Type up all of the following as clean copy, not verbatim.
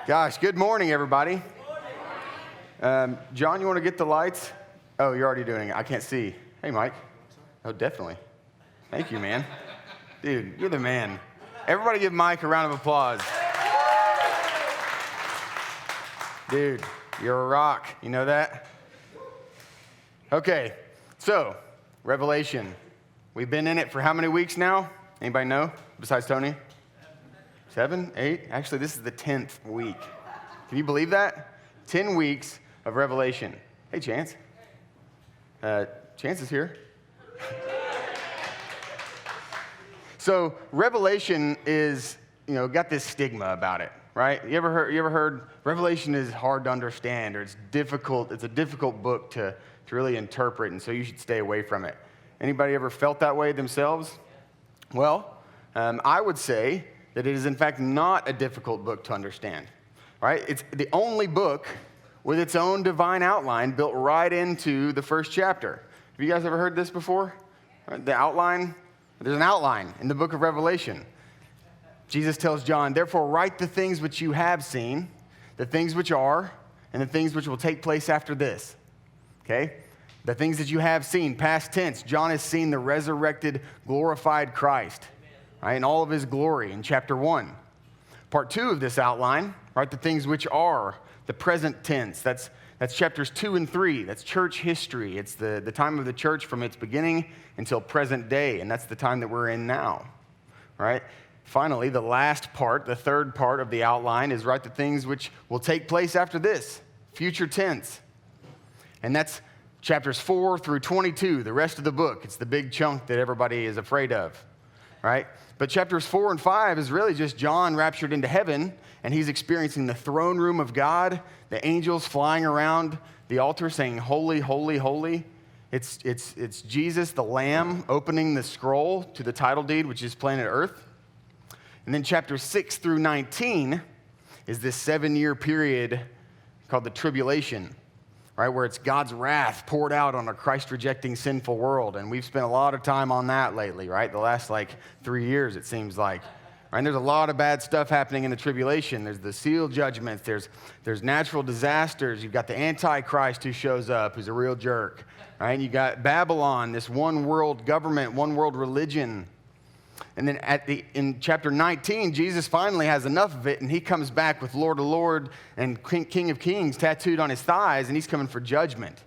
Gosh, good morning, everybody. John, you want to get the lights? Oh, you're already doing it. I can't see. Hey, Mike. Oh, definitely. Thank you, man. Dude, you're the man. Everybody give Mike a round of applause. Dude, you're a rock. You know that? Okay, so Revelation. We've been in it for how many weeks now? Anybody know besides Tony? 7, 8? Actually, this is the 10th week. Can you believe that? 10 weeks of Revelation. Hey, Chance. Chance is here. So Revelation is, got this stigma about it, right? You ever heard Revelation is hard to understand, or it's difficult. It's a difficult book to really interpret, and so you should stay away from it. Anybody ever felt that way themselves? Well, I would say that it is in fact not a difficult book to understand, right? It's the only book with its own divine outline built right into the first chapter. Have you guys ever heard this before? The outline? There's an outline in the book of Revelation. Jesus tells John, therefore write the things which you have seen, the things which are, and the things which will take place after this. Okay? The things that you have seen, past tense. John has seen the resurrected, glorified Christ, right, in all of his glory in chapter 1. Part 2 of this outline, right, the things which are, the present tense. That's chapters 2 and 3. That's church history. It's the time of the church from its beginning until present day, and that's the time that we're in now, right? Finally, the last part, the third part of the outline is, right, the things which will take place after this, future tense. And that's chapters 4 through 22, the rest of the book. It's the big chunk that everybody is afraid of, right? But chapters 4 and 5 is really just John raptured into heaven, and he's experiencing the throne room of God, the angels flying around the altar saying, holy, holy, holy. It's Jesus, the Lamb, opening the scroll to the title deed, which is planet Earth. And then chapters 6 through 19 is this 7-year period called the tribulation, right, where it's God's wrath poured out on a Christ-rejecting sinful world. And we've spent a lot of time on that lately, right? The last, 3 years, it seems like. Right? And there's a lot of bad stuff happening in the tribulation. There's the seal judgments. There's natural disasters. You've got the Antichrist who shows up, who's a real jerk. Right? And you got Babylon, this one-world government, one-world religion. And then in chapter 19, Jesus finally has enough of it, and he comes back with Lord of Lords and King of Kings tattooed on his thighs, and he's coming for judgment,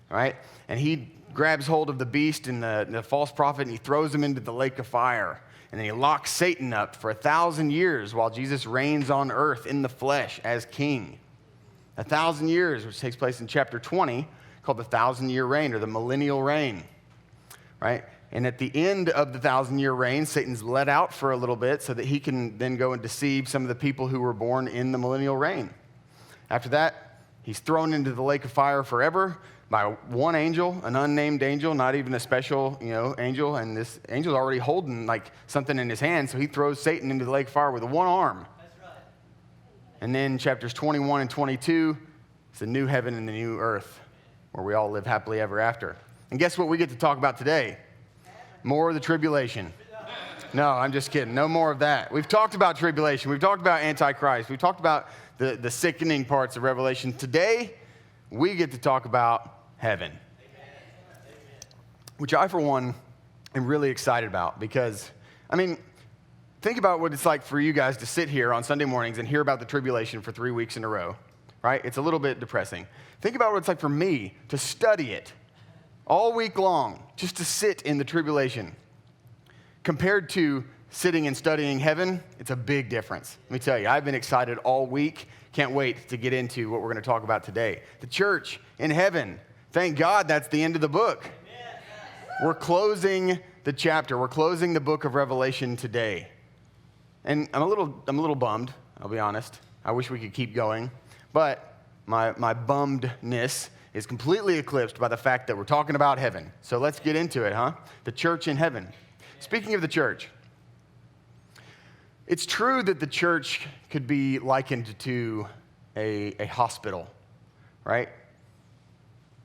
right? And he grabs hold of the beast and the false prophet, and he throws him into the lake of fire. And then he locks Satan up for 1,000 years while Jesus reigns on earth in the flesh as king. 1,000 years, which takes place in chapter 20, called the 1,000-year reign or the millennial reign, right? And at the end of the 1,000-year reign, Satan's let out for a little bit so that he can then go and deceive some of the people who were born in the millennial reign. After that, he's thrown into the lake of fire forever by one angel, an unnamed angel, not even a special, angel. And this angel's already holding something in his hand, so he throws Satan into the lake of fire with one arm. That's right. And then chapters 21 and 22, it's the new heaven and the new earth, where we all live happily ever after. And guess what we get to talk about today? More of the tribulation. No, I'm just kidding. No more of that. We've talked about tribulation. We've talked about Antichrist. We've talked about the sickening parts of Revelation. Today, we get to talk about heaven, which I, for one, am really excited about because, think about what it's like for you guys to sit here on Sunday mornings and hear about the tribulation for 3 weeks in a row, right? It's a little bit depressing. Think about what it's like for me to study it all week long, just to sit in the tribulation. Compared to sitting and studying heaven, it's a big difference. Let me tell you, I've been excited all week. Can't wait to get into what we're going to talk about today. The church in heaven. Thank God that's the end of the book. We're closing the chapter. We're closing the book of Revelation today. And I'm a little bummed, I'll be honest. I wish we could keep going. But my bummedness is completely eclipsed by the fact that we're talking about heaven. So let's get into it, huh? The church in heaven. Speaking of the church, it's true that the church could be likened to a hospital, right?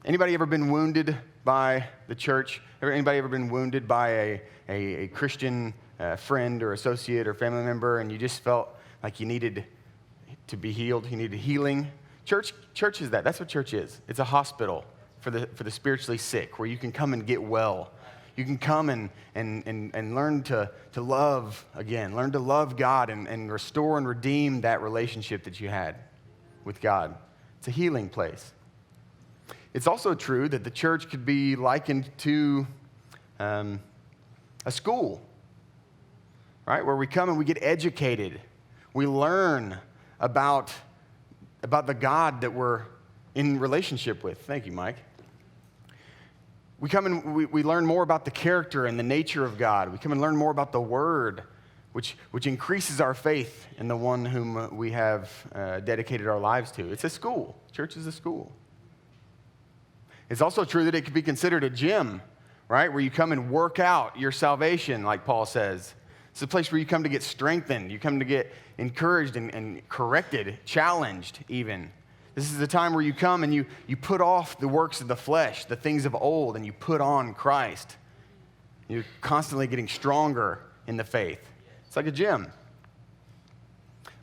Anybody ever been wounded by the church? Anybody ever been wounded by a Christian friend or associate or family member, and you just felt like you needed to be healed. He needed healing. Church is that. That's what church is. It's a hospital for the spiritually sick, where you can come and get well. You can come and learn to love again, learn to love God and restore and redeem that relationship that you had with God. It's a healing place. It's also true that the church could be likened to a school, right? Where we come and we get educated. We learn about the God that we're in relationship with. Thank you, Mike. We come and we learn more about the character and the nature of God. We come and learn more about the Word, which increases our faith in the one whom we have dedicated our lives to. It's a school. Church is a school. It's also true that it could be considered a gym, right? Where you come and work out your salvation, like Paul says. It's a place where you come to get strengthened. You come to get encouraged and corrected, challenged even. This is the time where you come and you put off the works of the flesh, the things of old, and you put on Christ. You're constantly getting stronger in the faith. It's like a gym.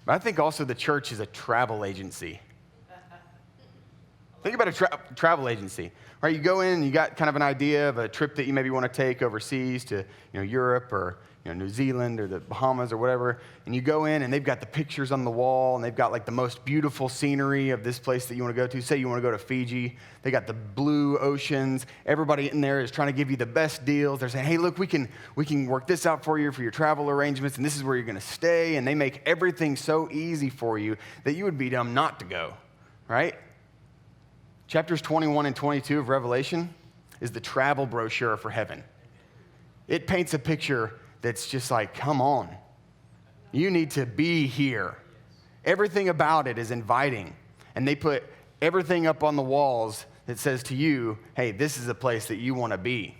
But I think also the church is a travel agency. Think about a travel agency. Right, you go in and you got kind of an idea of a trip that you maybe want to take overseas to Europe or New Zealand or the Bahamas or whatever, and you go in and they've got the pictures on the wall and they've got like the most beautiful scenery of this place that you want to go to. Say you want to go to Fiji, they got the blue oceans. Everybody in there is trying to give you the best deals. They're saying, hey, look, we can work this out for you for your travel arrangements, and this is where you're going to stay, and they make everything so easy for you that you would be dumb not to go, right? Chapters 21 and 22 of Revelation is the travel brochure for heaven. It paints a picture that's just like, come on. You need to be here. Everything about it is inviting. And they put everything up on the walls that says to you, hey, this is a place that you want to be.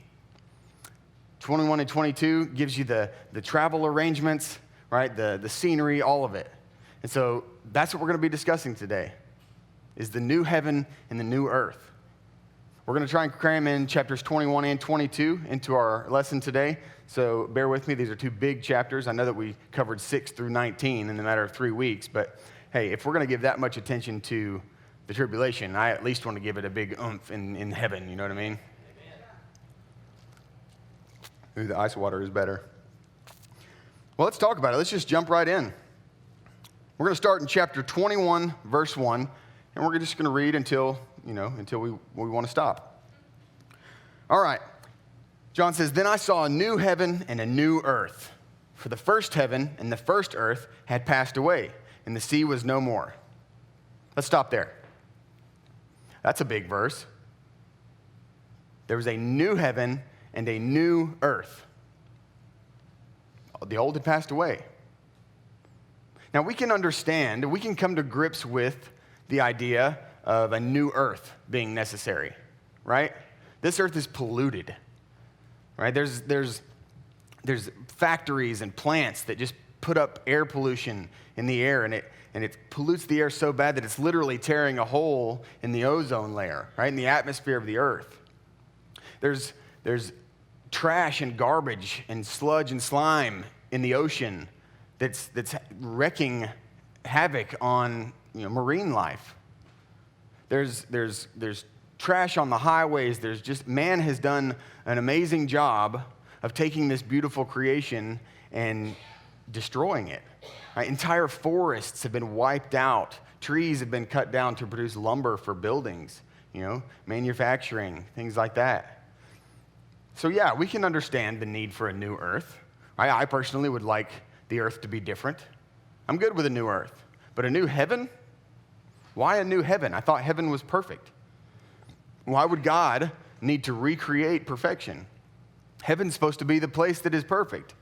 21 and 22 gives you the travel arrangements, right? The scenery, all of it. And so that's what we're going to be discussing today, is the new heaven and the new earth. We're going to try and cram in chapters 21 and 22 into our lesson today. So bear with me. These are two big chapters. I know that we covered 6 through 19 in the matter of 3 weeks. But, hey, if we're going to give that much attention to the tribulation, I at least want to give it a big oomph in heaven. You know what I mean? Ooh, the ice water is better. Well, let's talk about it. Let's just jump right in. We're going to start in chapter 21, verse 1. And we're just going to read until we want to stop. All right. John says, then I saw a new heaven and a new earth. For the first heaven and the first earth had passed away, and the sea was no more. Let's stop there. That's a big verse. There was a new heaven and a new earth. The old had passed away. Now we can understand, we can come to grips with the idea of a new earth being necessary, right? This earth is polluted, right? There's factories and plants that just put up air pollution in the air, and it pollutes the air so bad that it's literally tearing a hole in the ozone layer, right, in the atmosphere of the earth. There's trash and garbage and sludge and slime in the ocean that's wreaking havoc on marine life. There's trash on the highways. Man has done an amazing job of taking this beautiful creation and destroying it. Right? Entire forests have been wiped out. Trees have been cut down to produce lumber for buildings, manufacturing, things like that. So yeah, we can understand the need for a new earth. I personally would like the earth to be different. I'm good with a new earth. But a new heaven? Why a new heaven? I thought heaven was perfect. Why would God need to recreate perfection? Heaven's supposed to be the place that is perfect.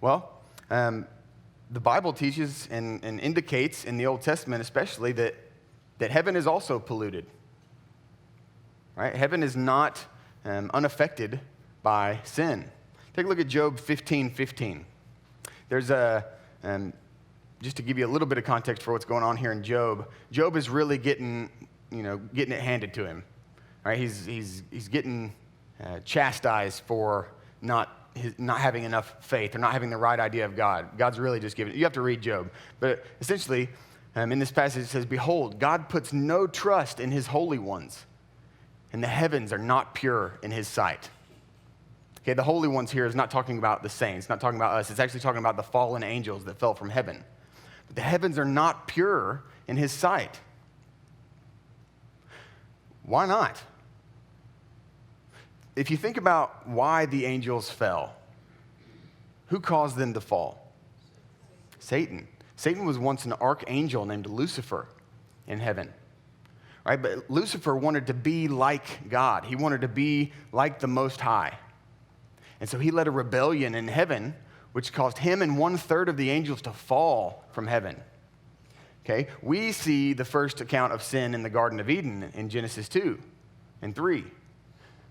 Well, the Bible teaches and indicates in the Old Testament especially that heaven is also polluted. Right? Heaven is not unaffected by sin. Take a look at Job 15:15. There's just to give you a little bit of context for what's going on here in Job. Job is really getting it handed to him. Right? He's getting chastised for not having enough faith or not having the right idea of God. God's really just giving it. You have to read Job. But essentially, In this passage, it says, "Behold, God puts no trust in his holy ones, and the heavens are not pure in his sight." Okay, the holy ones here is not talking about the saints, not talking about us. It's actually talking about the fallen angels that fell from heaven. But the heavens are not pure in his sight. Why not? If you think about why the angels fell, who caused them to fall? Satan. Satan was once an archangel named Lucifer in heaven, right? But Lucifer wanted to be like God. He wanted to be like the Most High. And so he led a rebellion in heaven, which caused him and 1/3 of the angels to fall from heaven. Okay? We see the first account of sin in the Garden of Eden in Genesis 2 and 3.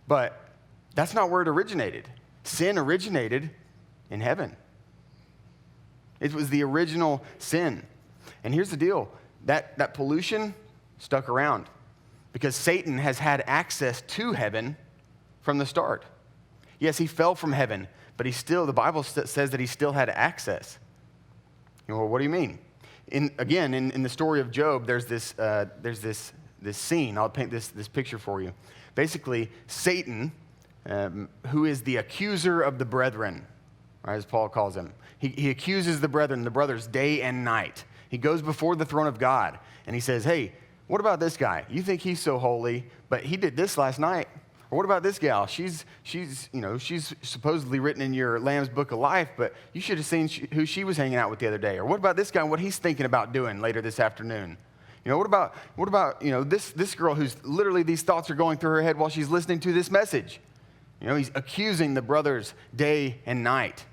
But that's not where it originated. Sin originated in heaven. It was the original sin. And here's the deal. That pollution stuck around because Satan has had access to heaven from the start. Yes, he fell from heaven, but the Bible says that he still had access. Well, what do you mean? In the story of Job, there's this scene. I'll paint this picture for you. Basically, Satan, who is the accuser of the brethren, right, as Paul calls him. He accuses the brothers day and night. He goes before the throne of God, and he says, "Hey, what about this guy? You think he's so holy, but he did this last night. Or what about this gal? She's supposedly written in your Lamb's Book of Life, but you should have seen who she was hanging out with the other day. Or what about this guy and what he's thinking about doing later this afternoon? What about this girl who's literally these thoughts are going through her head while she's listening to this message?" He's accusing the brothers day and night.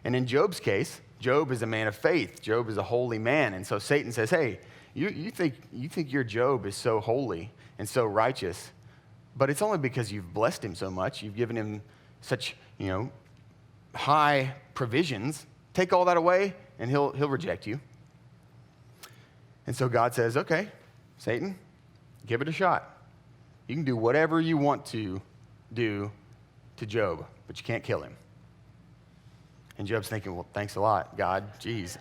And in Job's case, Job is a man of faith. Job is a holy man. And so Satan says, "Hey, you think your Job is so holy and so righteous, but it's only because you've blessed him so much. You've given him such, high provisions. Take all that away and he'll reject you." And so God says, "Okay, Satan, give it a shot. You can do whatever you want to do to Job, but you can't kill him." And Job's thinking, "Well, thanks a lot, God. Jeez."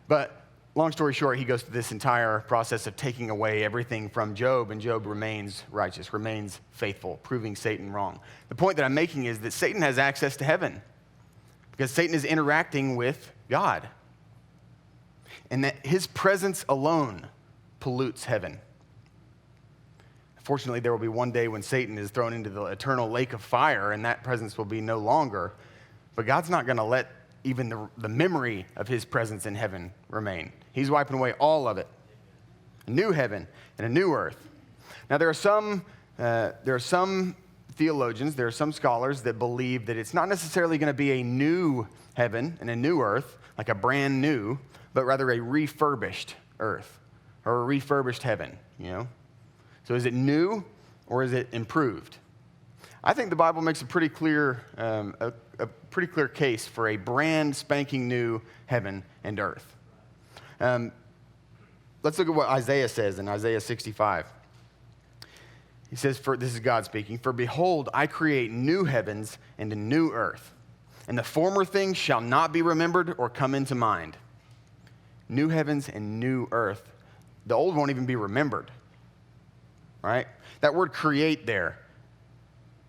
But long story short, he goes through this entire process of taking away everything from Job, and Job remains righteous, remains faithful, proving Satan wrong. The point that I'm making is that Satan has access to heaven because Satan is interacting with God, and that his presence alone pollutes heaven. Fortunately, there will be one day when Satan is thrown into the eternal lake of fire, and that presence will be no longer. But God's not going to let even the memory of his presence in heaven remain. He's wiping away all of it. A new heaven and a new earth. Now, there are some theologians, there are some scholars that believe that it's not necessarily going to be a new heaven and a new earth, like a brand new, but rather a refurbished earth or a refurbished heaven, So is it new or is it improved? I think the Bible makes a pretty clear case for a brand spanking new heaven and earth. Let's look at what Isaiah says in Isaiah 65. He says, this is God speaking, "For behold, I create new heavens and a new earth, and the former things shall not be remembered or come into mind." New heavens and new earth. The old won't even be remembered, right? That word create there,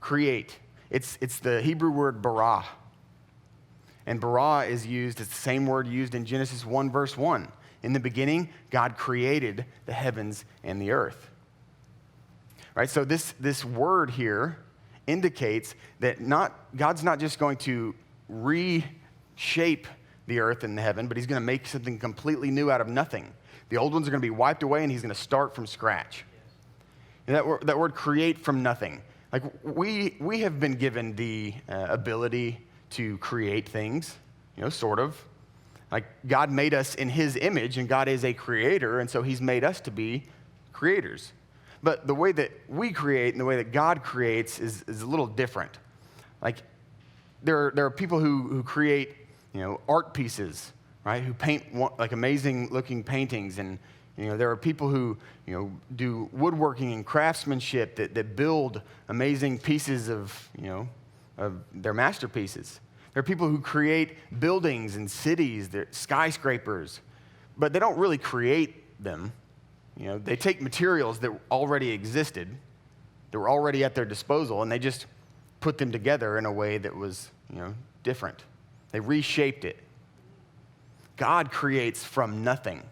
create. It's the Hebrew word bara. And bara is used, it's the same word used in Genesis 1, verse 1. In the beginning, God created the heavens and the earth. Right? So this word here indicates that God's not just going to reshape the earth and the heaven, but he's going to make something completely new out of nothing. The old ones are going to be wiped away, and he's going to start from scratch. And that word create from nothing. Like we have been given the ability to create things, sort of. Like God made us in his image, and God is a creator, and so he's made us to be creators. But the way that we create and the way that God creates is a little different. Like there are people who create, art pieces, right? Who paint like amazing looking paintings, and there are people who do woodworking and craftsmanship that build amazing pieces of their masterpieces. There are people who create buildings and cities, skyscrapers. but they don't really create them. You know, they take materials that already existed, that were already at their disposal, and they just put them together in a way that was, different. They reshaped it. God creates from nothing.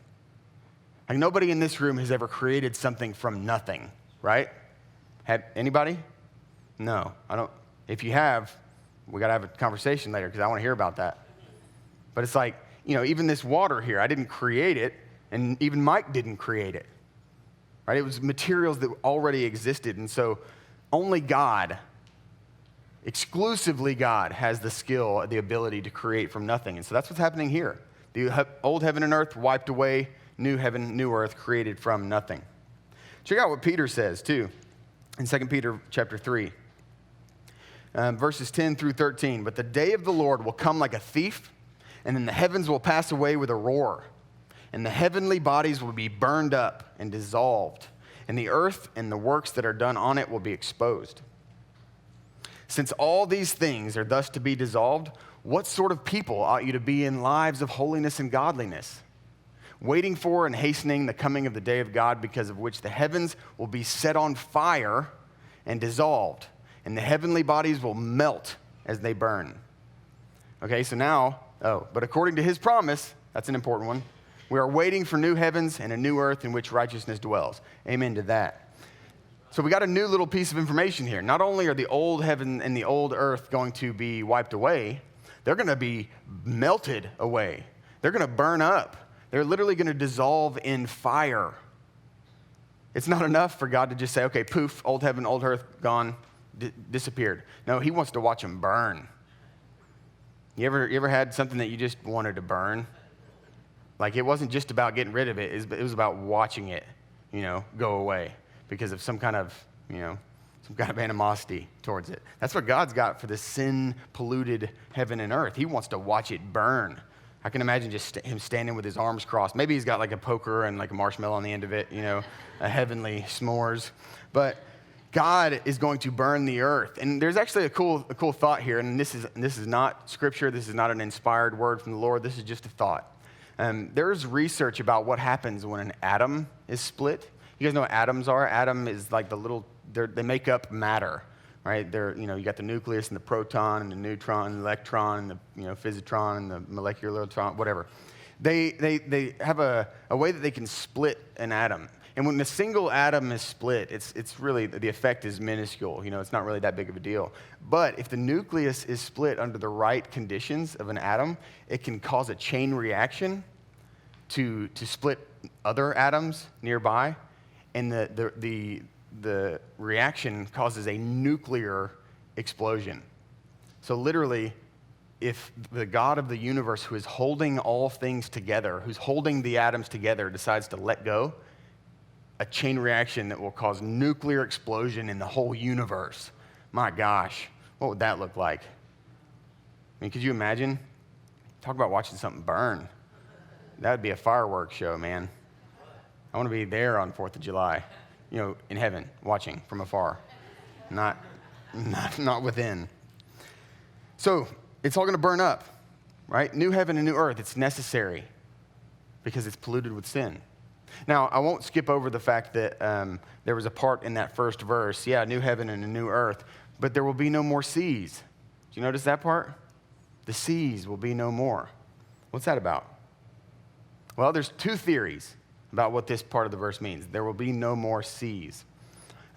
Like nobody in this room has ever created something from nothing, right? Anybody? No, I don't. If you have, we got to have a conversation later because I want to hear about that. But it's like, even this water here, I didn't create it, and even Mike didn't create it, right? It was materials that already existed, and so only God, exclusively God, has the skill, the ability to create from nothing. And so that's what's happening here. The old heaven and earth wiped away, new heaven, new earth created from nothing. Check out what Peter says, too, in 2 Peter chapter 3, verses 10 through 13. But the day of the Lord will come like a thief, and then the heavens will pass away with a roar, and the heavenly bodies will be burned up and dissolved, and the earth and the works that are done on it will be exposed. Since all these things are thus to be dissolved, what sort of people ought you to be in lives of holiness and godliness, waiting for and hastening the coming of the day of God, because of which the heavens will be set on fire and dissolved, and the heavenly bodies will melt as they burn. Okay, so now, but according to his promise, that's an important one, we are waiting for new heavens and a new earth in which righteousness dwells. Amen to that. So we got a new little piece of information here. Not only are the old heaven and the old earth going to be wiped away, they're going to be melted away. They're going to burn up. They're literally going to dissolve in fire. It's not enough for God to just say, okay, poof, old heaven, old earth, gone, disappeared. No, he wants to watch them burn. You ever had something that you just wanted to burn? Like it wasn't just about getting rid of it. It was about watching it, go away because of some kind of animosity towards it. That's what God's got for the sin-polluted heaven and earth. He wants to watch it burn. I can imagine just him standing with his arms crossed. Maybe he's got like a poker and like a marshmallow on the end of it, a heavenly s'mores. But God is going to burn the earth. And there's actually a cool thought here, and this is not scripture. This is not an inspired word from the Lord. This is just a thought. There's research about what happens when an atom is split. You guys know what atoms are? Atom is like they make up matter, right? You got the nucleus and the proton and the neutron and the electron and the physitron and the molecular electron, whatever. They have a way that they can split an atom. And when the single atom is split, it's really, the effect is minuscule. It's not really that big of a deal. But if the nucleus is split under the right conditions of an atom, it can cause a chain reaction to split other atoms nearby. And the reaction causes a nuclear explosion. So literally, if the God of the universe, who is holding all things together, who's holding the atoms together, decides to let go, a chain reaction that will cause nuclear explosion in the whole universe. My gosh, what would that look like? I mean, could you imagine? Talk about watching something burn. That would be a fireworks show, man. I want to be there on 4th of July, in heaven, watching from afar, not within. So it's all going to burn up, right? New heaven and new earth, it's necessary because it's polluted with sin. Now, I won't skip over the fact that there was a part in that first verse, new heaven and a new earth, but there will be no more seas. Do you notice that part? The seas will be no more. What's that about? Well, there's two theories about what this part of the verse means. There will be no more seas.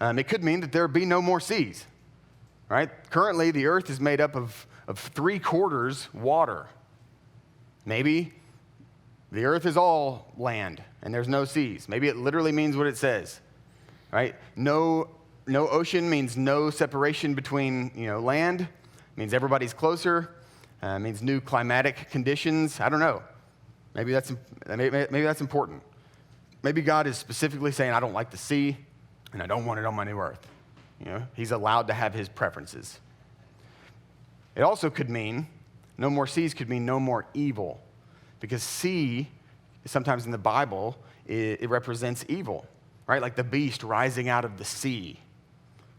It could mean that there will be no more seas, right? Currently, the earth is made up of 3/4 water. Maybe the earth is all land and there's no seas. Maybe it literally means what it says, right? No ocean means no separation between, land. It means everybody's closer. It means new climatic conditions. I don't know. Maybe that's important. Maybe God is specifically saying, I don't like the sea, and I don't want it on my new earth. He's allowed to have his preferences. It also could mean, no more seas could mean no more evil, because sea, sometimes in the Bible, it represents evil, right? Like the beast rising out of the sea,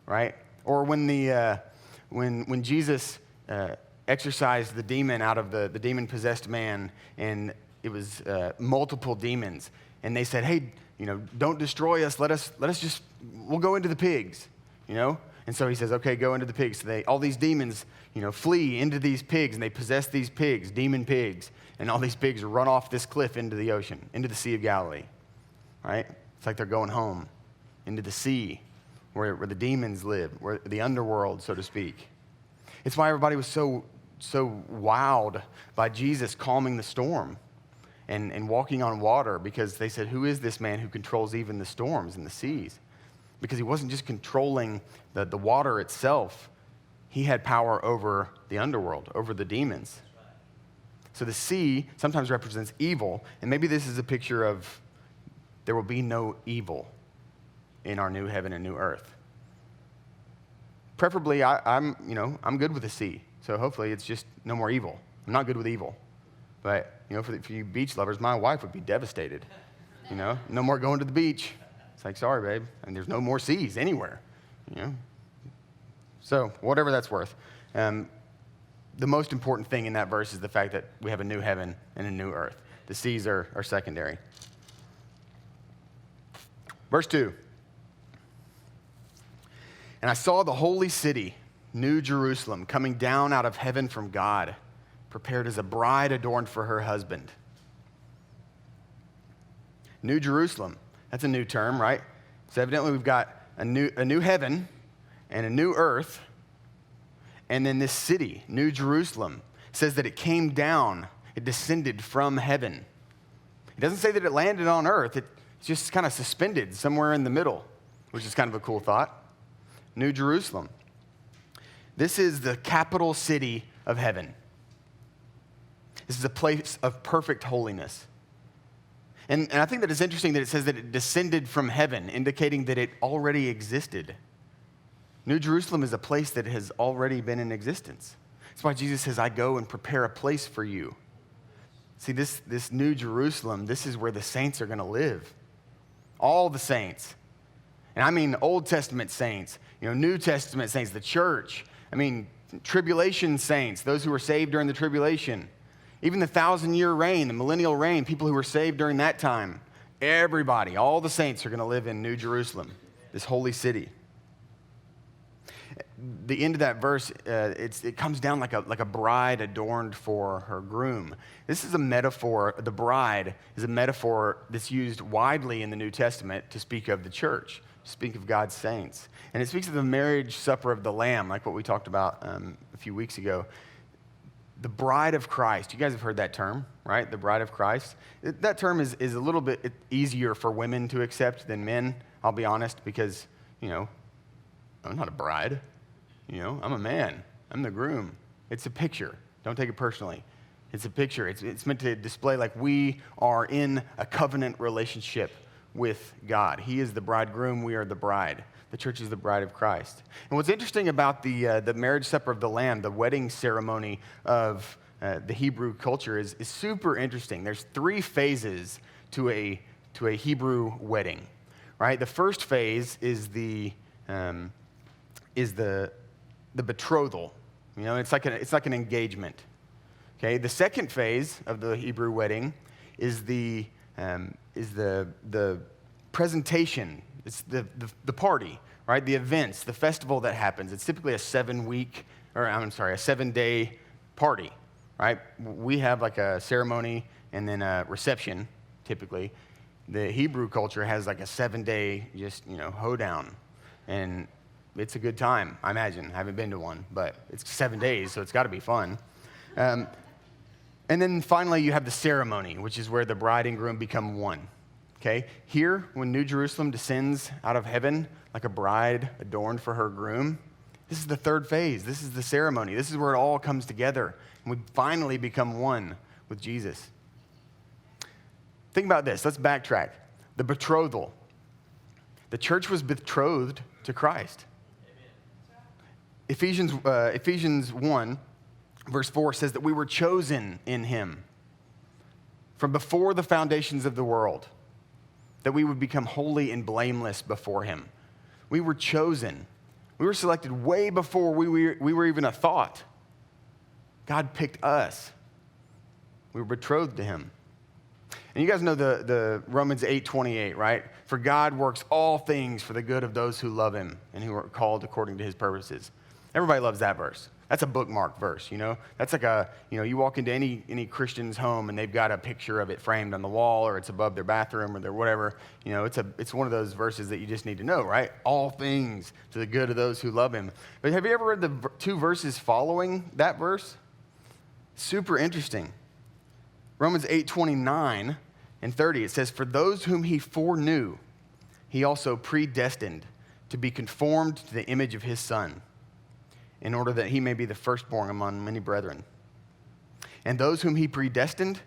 right? Or when Jesus exorcised the demon out of the demon-possessed man, and multiple demons. And they said, hey, don't destroy us. We'll go into the pigs, And so he says, okay, go into the pigs. So all these demons, flee into these pigs, and they possess these pigs, demon pigs. And all these pigs run off this cliff into the ocean, into the Sea of Galilee, right? It's like they're going home into the sea where the demons live, where the underworld, so to speak. It's why everybody was so wowed by Jesus calming the storm and walking on water, because they said, who is this man who controls even the storms and the seas? Because he wasn't just controlling the water itself. He had power over the underworld, over the demons. So the sea sometimes represents evil, and maybe this is a picture of there will be no evil in our new heaven and new earth. Preferably, I'm good with the sea, so hopefully it's just no more evil. I'm not good with evil, but for you beach lovers, my wife would be devastated. No more going to the beach. It's like, sorry, babe, and there's no more seas anywhere. So whatever that's worth. The most important thing in that verse is the fact that we have a new heaven and a new earth. The seas are secondary. Verse 2. And I saw the holy city, New Jerusalem, coming down out of heaven from God, prepared as a bride adorned for her husband. New Jerusalem, that's a new term, right? So evidently we've got a new heaven and a new earth. And then this city, New Jerusalem, says that it came down, it descended from heaven. It doesn't say that it landed on earth. It's just kind of suspended somewhere in the middle, which is kind of a cool thought. New Jerusalem. This is the capital city of heaven. This is a place of perfect holiness. And I think that it's interesting that it says that it descended from heaven, indicating that it already existed. New Jerusalem is a place that has already been in existence. That's why Jesus says, I go and prepare a place for you. See, this New Jerusalem, this is where the saints are going to live. All the saints. And I mean Old Testament saints, New Testament saints, the church. I mean, tribulation saints, those who were saved during the tribulation. Even the 1,000-year reign, the millennial reign, people who were saved during that time. Everybody, all the saints are going to live in New Jerusalem, this holy city. The end of that verse, it comes down like a bride adorned for her groom. This is a metaphor. The bride is a metaphor that's used widely in the New Testament to speak of the church, to speak of God's saints. And it speaks of the marriage supper of the Lamb, like what we talked about a few weeks ago. The bride of Christ. You guys have heard that term, right? The bride of Christ. That term is a little bit easier for women to accept than men, I'll be honest, because, I'm not a bride. I'm a man. I'm the groom. It's a picture. Don't take it personally. It's a picture. It's meant to display like we are in a covenant relationship with God. He is the bridegroom. We are the bride. The church is the bride of Christ. And what's interesting about the marriage supper of the Lamb, the wedding ceremony of the Hebrew culture, is super interesting. There's 3 phases to a Hebrew wedding, right? The first phase is the betrothal. It's like an engagement. Okay. The second phase of the Hebrew wedding is the presentation. It's the party, right? The events, the festival that happens. It's typically a 7-day party, right? We have like a ceremony and then a reception, typically. The Hebrew culture has like a 7-day just, hoedown. And it's a good time, I imagine. I haven't been to one, but it's 7 days, so it's got to be fun. And then finally, you have the ceremony, which is where the bride and groom become one. Okay? Here, when New Jerusalem descends out of heaven like a bride adorned for her groom, this is the third phase. This is the ceremony. This is where it all comes together. And we finally become one with Jesus. Think about this. Let's backtrack. The betrothal. The church was betrothed to Christ. Ephesians 1, verse 4 says that we were chosen in him from before the foundations of the world, that we would become holy and blameless before him. We were chosen. We were selected way before we were even a thought. God picked us. We were betrothed to him. And you guys know the Romans 8:28, right? For God works all things for the good of those who love him and who are called according to his purposes. Everybody loves that verse. That's a bookmark verse, you know? That's like you walk into any Christian's home and they've got a picture of it framed on the wall, or it's above their bathroom or their whatever. You know, it's one of those verses that you just need to know, right? All things to the good of those who love him. But have you ever read the two verses following that verse? Super interesting. Romans 8:29 and 30, it says, for those whom he foreknew, he also predestined to be conformed to the image of his Son, in order that he may be the firstborn among many brethren. And those whom he predestined,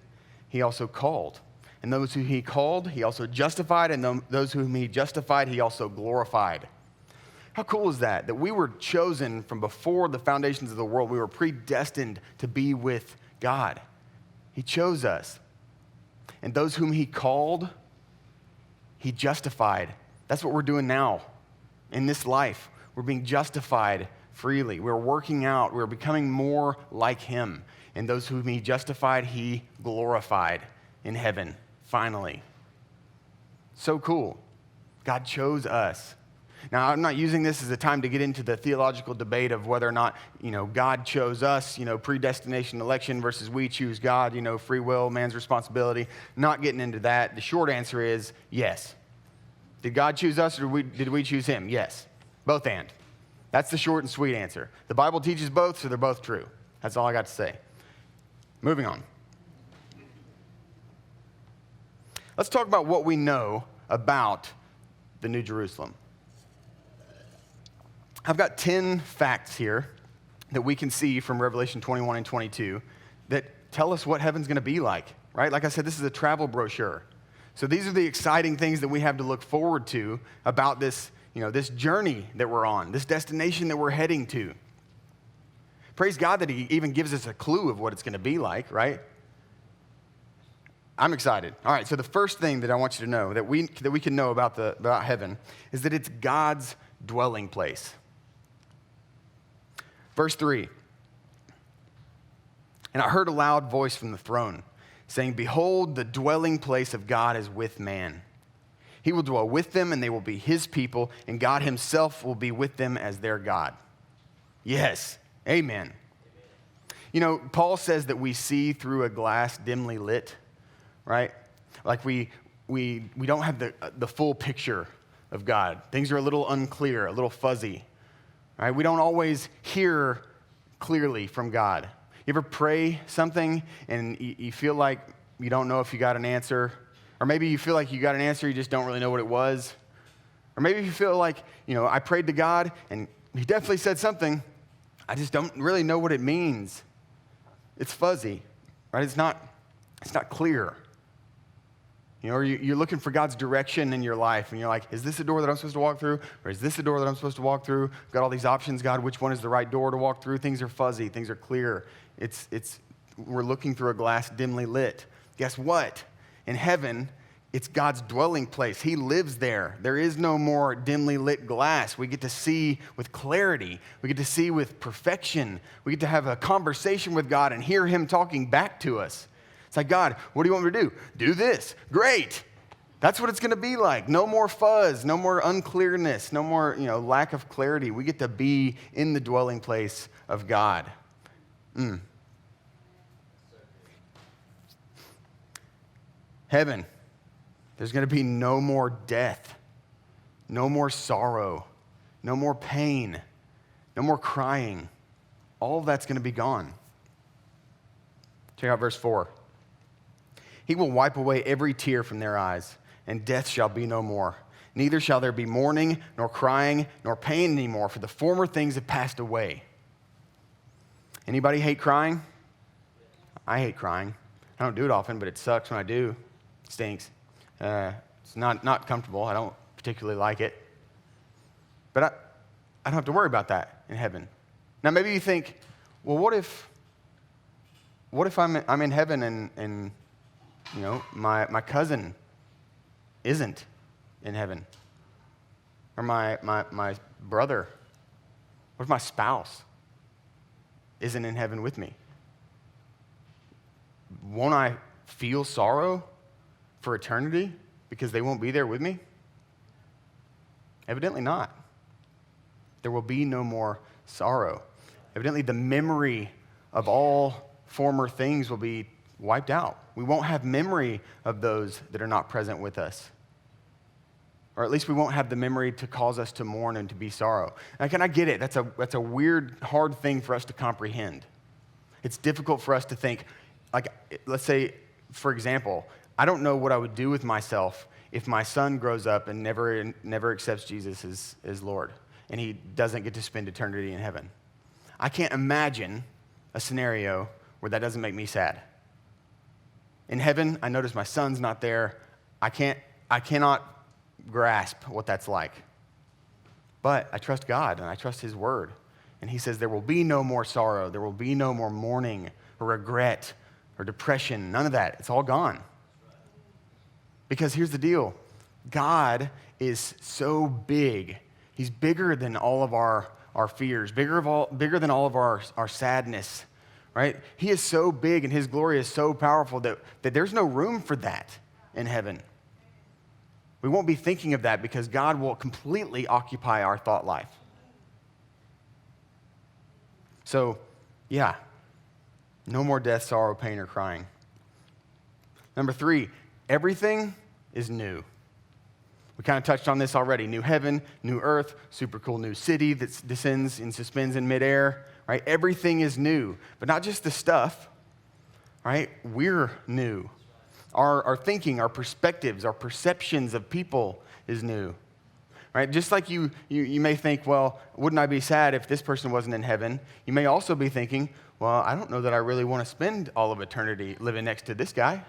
he also called. And those whom he called, he also justified. And those whom he justified, he also glorified. How cool is that? That we were chosen from before the foundations of the world. We were predestined to be with God. He chose us. And those whom he called, he justified. That's what we're doing now in this life. We're being justified freely. We're working out. We're becoming more like him. And those whom he justified, he glorified in heaven, finally. So cool. God chose us. Now, I'm not using this as a time to get into the theological debate of whether or not, God chose us, predestination, election versus we choose God, free will, man's responsibility. Not getting into that. The short answer is yes. Did God choose us or did we choose him? Yes. Both and. That's the short and sweet answer. The Bible teaches both, so they're both true. That's all I got to say. Moving on. Let's talk about what we know about the New Jerusalem. I've got 10 facts here that we can see from Revelation 21 and 22 that tell us what heaven's going to be like, right? Like I said, this is a travel brochure. So these are the exciting things that we have to look forward to about this, this journey that we're on, this destination that we're heading to. Praise God that he even gives us a clue of what it's going to be like, right? I'm excited. All right, so the first thing that I want you to know that we can know about heaven is that it's God's dwelling place. Verse 3, and I heard a loud voice from the throne saying, behold, the dwelling place of God is with man. He will dwell with them, and they will be his people, and God himself will be with them as their God. Yes, amen. Paul says that we see through a glass dimly lit, right? Like we don't have the full picture of God. Things are a little unclear, a little fuzzy. Right? We don't always hear clearly from God. You ever pray something and you feel like you don't know if you got an answer? Or maybe you feel like you got an answer, you just don't really know what it was? Or maybe you feel like, I prayed to God and he definitely said something, I just don't really know what it means. It's fuzzy, right? It's not clear. Or you're looking for God's direction in your life, and you're like, is this a door that I'm supposed to walk through? Or is this a door that I'm supposed to walk through? I've got all these options, God, which one is the right door to walk through? Things are fuzzy, things are clear. We're looking through a glass dimly lit. Guess what? In heaven, it's God's dwelling place. He lives there. There is no more dimly lit glass. We get to see with clarity. We get to see with perfection. We get to have a conversation with God and hear him talking back to us. It's like, God, what do you want me to do? Do this. Great. That's what it's going to be like. No more fuzz, no more unclearness, no more, lack of clarity. We get to be in the dwelling place of God. Heaven, there's going to be no more death, no more sorrow, no more pain, no more crying. All of that's going to be gone. Check out verse 4. He will wipe away every tear from their eyes, and death shall be no more. Neither shall there be mourning, nor crying, nor pain anymore, for the former things have passed away. Anybody hate crying? I hate crying. I don't do it often, but it sucks when I do. It stinks. It's not comfortable. I don't particularly like it. But I don't have to worry about that in heaven. Now, maybe you think, well, what if I'm in heaven and my cousin isn't in heaven? Or my brother? What if my spouse isn't in heaven with me? Won't I feel sorrow? for eternity because they won't be there with me? Evidently not. There will be no more sorrow. Evidently, the memory of all former things will be wiped out. We won't have memory of those that are not present with us. Or at least we won't have the memory to cause us to mourn and to be sorrow. And I get it. That's a weird, hard thing for us to comprehend. It's difficult for us to think, like, let's say, for example, I don't know what I would do with myself if my son grows up and never accepts Jesus as Lord, and he doesn't get to spend eternity in heaven. I can't imagine a scenario where that doesn't make me sad. In heaven, I notice my son's not there. I cannot grasp what that's like. But I trust God and I trust his word. And he says there will be no more sorrow. There will be no more mourning or regret or depression. None of that. It's all gone. Because here's the deal. God is so big. He's bigger than all of our fears, bigger than all of our sadness, right? He is so big and his glory is so powerful that there's no room for that in heaven. We won't be thinking of that because God will completely occupy our thought life. So, yeah, no more death, sorrow, pain, or crying. Number 3, everything is new. We kind of touched on this already. New heaven, new earth, super cool new city that descends and suspends in midair, right? Everything is new, but not just the stuff, right? We're new. Our thinking, our perspectives, our perceptions of people is new, right? Just like you may think, well, wouldn't I be sad if this person wasn't in heaven? You may also be thinking, well, I don't know that I really want to spend all of eternity living next to this guy,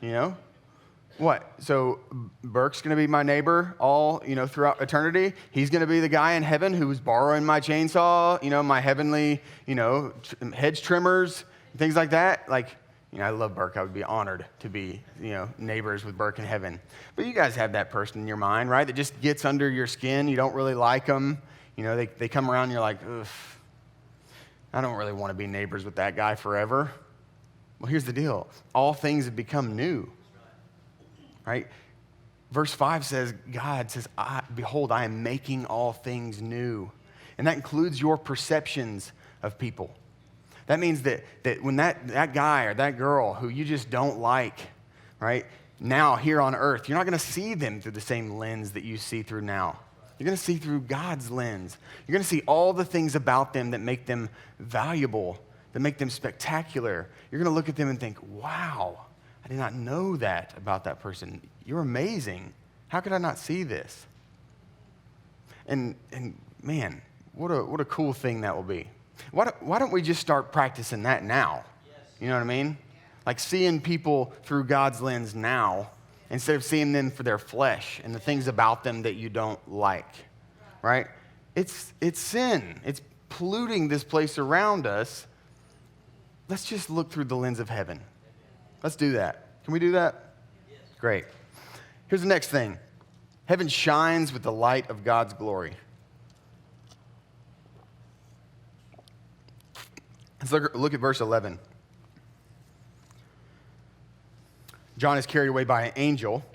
you know? What? So Burke's going to be my neighbor all, throughout eternity? He's going to be the guy in heaven who's borrowing my chainsaw, my heavenly, hedge trimmers, things like that? Like, I love Burke. I would be honored to be, neighbors with Burke in heaven. But you guys have that person in your mind, right? That just gets under your skin. You don't really like them. They come around and you're like, ugh, I don't really want to be neighbors with that guy forever. Well, here's the deal. All things have become new, right? Verse 5 says, God says, behold, I am making all things new. And that includes your perceptions of people. That means that when that guy or that girl who you just don't like, right, now here on earth, you're not going to see them through the same lens that you see through now. You're going to see through God's lens. You're going to see all the things about them that make them valuable, that make them spectacular. You're going to look at them and think, wow, I did not know that about that person. You're amazing. How could I not see this? And man, what a cool thing that will be. Why don't we just start practicing that now? Yes. You know what I mean? Like seeing people through God's lens now instead of seeing them for their flesh and the things about them that you don't like, right? It's sin. It's polluting this place around us. Let's just look through the lens of heaven. Let's do that. Can we do that? Yes. Great. Here's the next thing. Heaven shines with the light of God's glory. Let's look at verse 11. John is carried away by an angel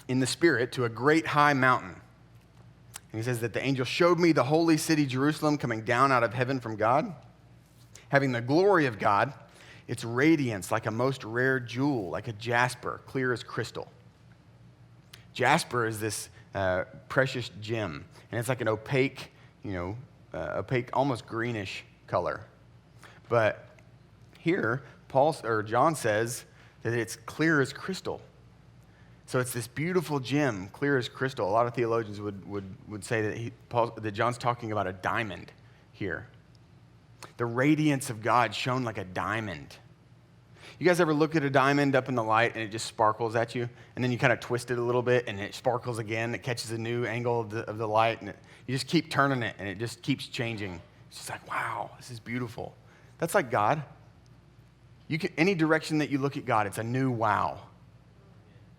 in the spirit to a great high mountain. And he says that the angel showed me the holy city Jerusalem coming down out of heaven from God, having the glory of God, its radiance like a most rare jewel, like a jasper, clear as crystal. Jasper is this precious gem, and it's like an opaque, almost greenish color. But here, John says that it's clear as crystal. So it's this beautiful gem, clear as crystal. A lot of theologians would say that John's talking about a diamond here. The radiance of God shone like a diamond. You guys ever look at a diamond up in the light and it just sparkles at you? And then you kind of twist it a little bit and it sparkles again. It catches a new angle of the light. And you just keep turning it and it just keeps changing. It's just like, wow, this is beautiful. That's like God. Any direction that you look at God, it's a new wow.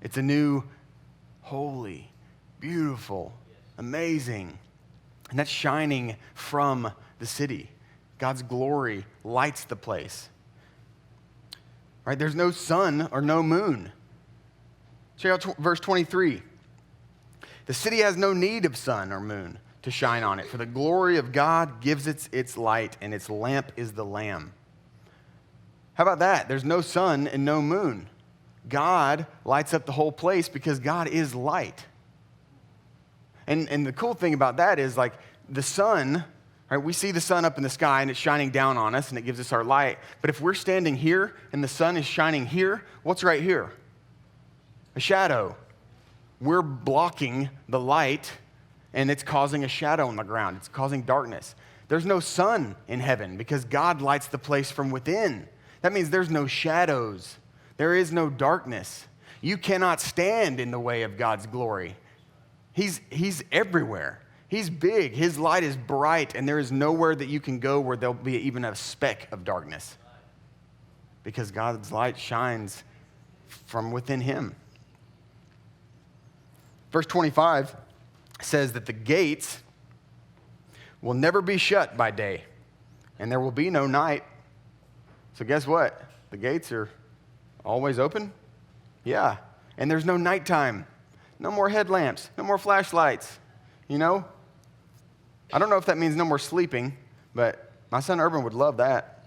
It's a new holy, beautiful, amazing. And that's shining from the city. God's glory lights the place. Right? There's no sun or no moon. Check out verse 23. The city has no need of sun or moon to shine on it, for the glory of God gives it its light, and its lamp is the Lamb. How about that? There's no sun and no moon. God lights up the whole place because God is light. And the cool thing about that is, like, the sun, right? We see the sun up in the sky and it's shining down on us and it gives us our light. But if we're standing here and the sun is shining here, what's right here? A shadow. We're blocking the light and it's causing a shadow on the ground. It's causing darkness. There's no sun in heaven because God lights the place from within. That means there's no shadows. There is no darkness. You cannot stand in the way of God's glory. He's everywhere. He's big. His light is bright, and there is nowhere that you can go where there'll be even a speck of darkness because God's light shines from within him. Verse 25 says that the gates will never be shut by day, and there will be no night. So guess what? The gates are always open? Yeah. And there's no nighttime. No more headlamps. No more flashlights. You know? I don't know if that means no more sleeping, but my son Urban would love that.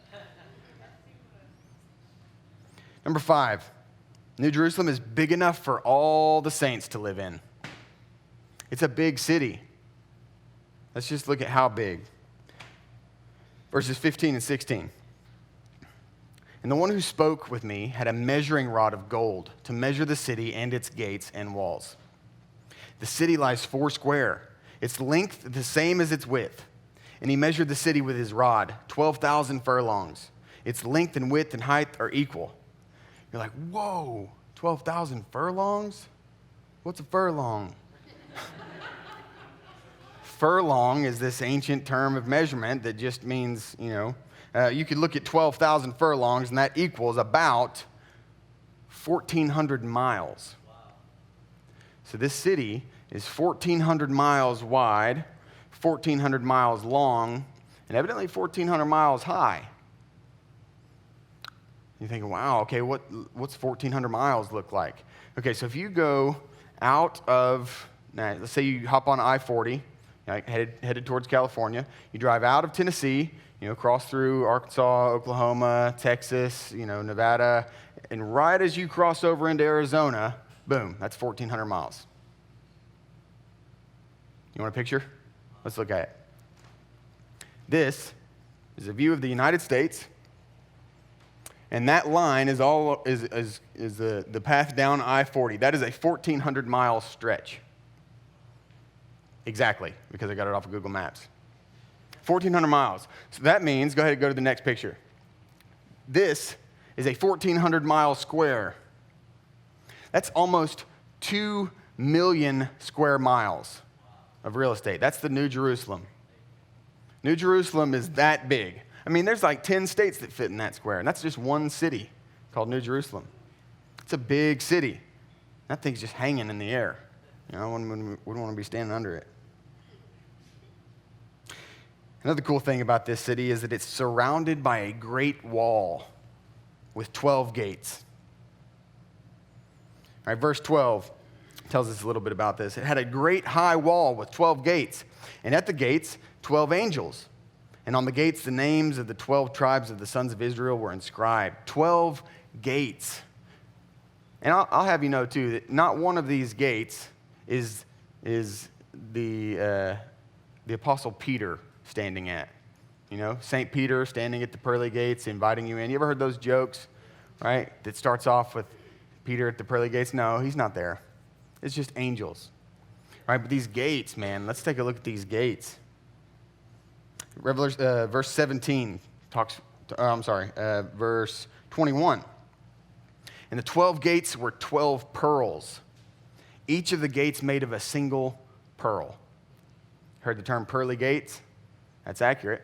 Number 5, New Jerusalem is big enough for all the saints to live in. It's a big city. Let's just look at how big. Verses 15 and 16. And the one who spoke with me had a measuring rod of gold to measure the city and its gates and walls. The city lies 4 square, its length the same as its width. And he measured the city with his rod, 12,000 furlongs. Its length and width and height are equal. You're like, whoa, 12,000 furlongs? What's a furlong? Furlong is this ancient term of measurement that just means, you could look at 12,000 furlongs, and that equals about 1,400 miles. Wow. So this city is 1,400 miles wide, 1,400 miles long, and evidently 1,400 miles high. You're thinking, wow, okay, what's 1,400 miles look like? Okay, so if you go out of, let's say you hop on I-40, headed towards California, you drive out of Tennessee, cross through Arkansas, Oklahoma, Texas, Nevada, and right as you cross over into Arizona, boom, that's 1,400 miles. You want a picture? Let's look at it. This is a view of the United States, and that line is the path down I-40. That is a 1,400-mile stretch. Exactly, because I got it off of Google Maps. 1,400 miles. So that means, go ahead and go to the next picture. This is a 1,400-mile square. That's almost 2 million square miles of real estate. That's the New Jerusalem. New Jerusalem is that big. I mean, there's like 10 states that fit in that square, and that's just one city called New Jerusalem. It's a big city. That thing's just hanging in the air. We wouldn't want to be standing under it. Another cool thing about this city is that it's surrounded by a great wall with 12 gates. All right, verse 12 tells us a little bit about this. It had a great high wall with 12 gates, and at the gates, 12 angels. And on the gates, the names of the 12 tribes of the sons of Israel were inscribed. 12 gates. And I'll have you know, too, that not one of these gates is the Apostle Peter standing at. St. Peter standing at the pearly gates, inviting you in. You ever heard those jokes, right? That starts off with Peter at the pearly gates. No, he's not there. It's just angels, right? But these gates, man, let's take a look at these gates. Verse 17 verse 21. And the 12 gates were 12 pearls, each of the gates made of a single pearl. Heard the term pearly gates? That's accurate.